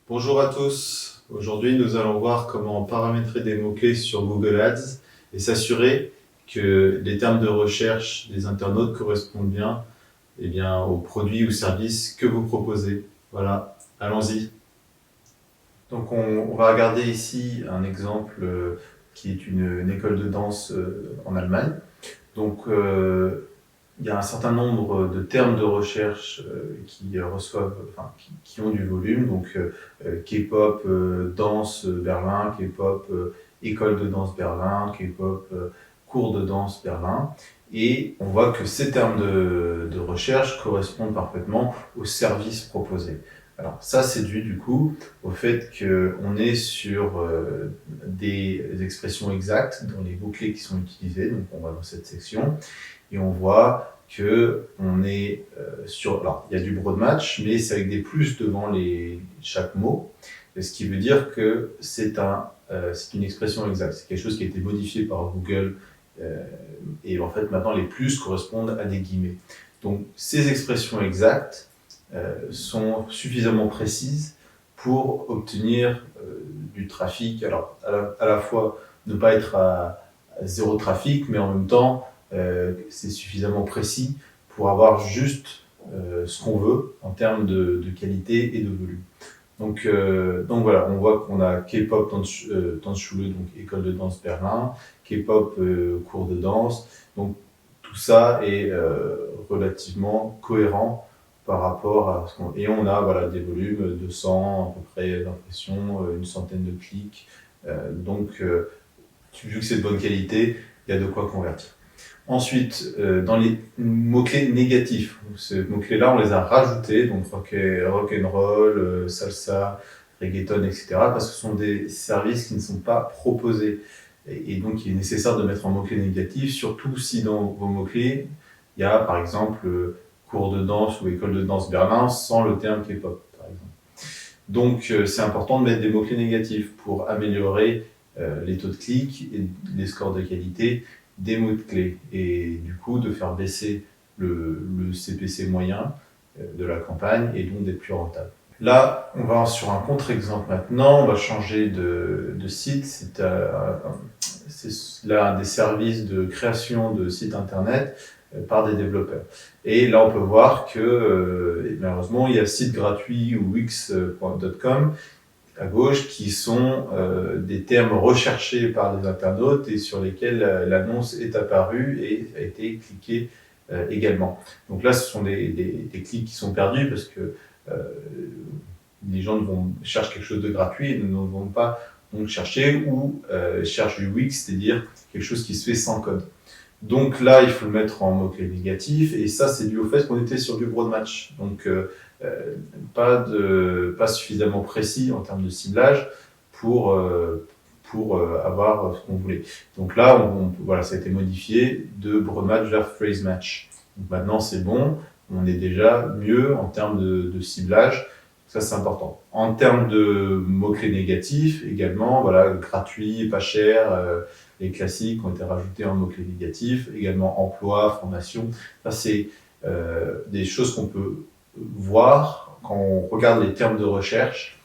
Bonjour à tous. Aujourd'hui, nous allons voir comment paramétrer des mots-clés sur Google Ads et s'assurer que les termes de recherche des internautes correspondent bien, aux produits ou services que vous proposez. Voilà, allons-y. Donc, on va regarder ici un exemple qui est une école de danse en Allemagne. Donc, il y a un certain nombre de termes de recherche qui ont du volume. Donc, K-pop, danse Berlin, K-pop, école de danse Berlin, K-pop, cours de danse Berlin. Et on voit que ces termes de recherche correspondent parfaitement aux services proposés. Alors ça, c'est dû du coup au fait qu'on est sur des expressions exactes dans les mots-clés qui sont utilisés. Donc on va dans cette section et on voit que on est alors il y a du broad match, mais c'est avec des plus devant chaque mot, ce qui veut dire que c'est une expression exacte. C'est quelque chose qui a été modifié par Google et en fait maintenant les plus correspondent à des guillemets. Donc ces expressions exactes sont suffisamment précises pour obtenir du trafic. Alors à la fois ne pas être à zéro trafic, mais en même temps c'est suffisamment précis pour avoir juste ce qu'on veut en termes de qualité et de volume. Donc voilà, on voit qu'on a K-pop Tanzschule, donc école de danse Berlin, K-pop cours de danse. Donc tout ça est relativement cohérent par rapport à ce qu'on... Et on a voilà, des volumes de 100 à peu près d'impressions, une centaine de clics. Vu que c'est de bonne qualité, il y a de quoi convertir. Ensuite, dans les mots-clés négatifs, ces mots-clés-là, on les a rajoutés, donc rock and roll, salsa, reggaeton, etc., parce que ce sont des services qui ne sont pas proposés. Et donc, il est nécessaire de mettre un mot-clé négatif, surtout si dans vos mots-clés, il y a, par exemple, cours de danse ou école de danse Berlin sans le terme K-pop, par exemple. Donc, c'est important de mettre des mots-clés négatifs pour améliorer les taux de clics et les scores de qualité des mots-clés et du coup de faire baisser le CPC moyen de la campagne et donc d'être plus rentable. Là, on va sur un contre-exemple maintenant, on va changer de site. C'est là des services de création de sites internet par des développeurs. Et là, on peut voir que malheureusement, il y a site gratuit ou wix.com à gauche qui sont des termes recherchés par les internautes et sur lesquels l'annonce est apparue et a été cliquée également. Donc là, ce sont des clics qui sont perdus parce que les gens cherchent quelque chose de gratuit et ne vont pas donc chercher ou cherchent du Wix, c'est-à-dire quelque chose qui se fait sans code. Donc là, il faut le mettre en mot-clé négatif, et ça, c'est dû au fait qu'on était sur du broad match. Donc, pas suffisamment précis en termes de ciblage pour avoir ce qu'on voulait. Donc là, voilà, ça a été modifié de broad match vers phrase match. Donc maintenant, c'est bon, on est déjà mieux en termes de ciblage. Ça, c'est important. En termes de mots-clés négatifs, également, voilà, gratuit, pas cher, les classiques ont été rajoutés en mots-clés négatifs, également emploi, formation. Ça, c'est des choses qu'on peut voir quand on regarde les termes de recherche.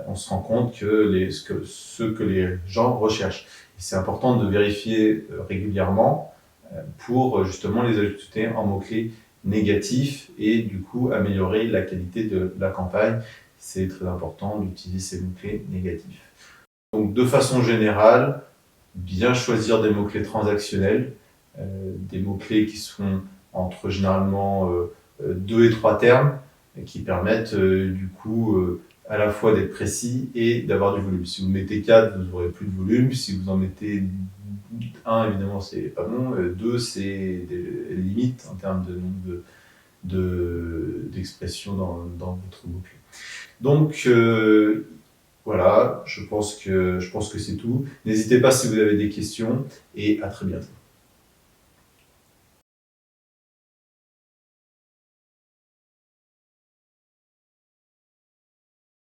On se rend compte que ce que les gens recherchent. Et c'est important de vérifier régulièrement pour justement les ajouter en mots-clés négatifs et du coup améliorer la qualité de la campagne. C'est très important d'utiliser ces mots-clés négatifs. Donc de façon générale, bien choisir des mots-clés transactionnels, des mots-clés qui sont entre généralement 2 et 3 termes, qui permettent du coup à la fois d'être précis et d'avoir du volume. Si vous mettez 4, vous n'aurez plus de volume. Si vous en mettez 1, évidemment, c'est pas bon. 2, c'est des limites en termes de nombre d'expressions dans votre mot-clé. Donc, voilà, je pense que c'est tout. N'hésitez pas si vous avez des questions et à très bientôt.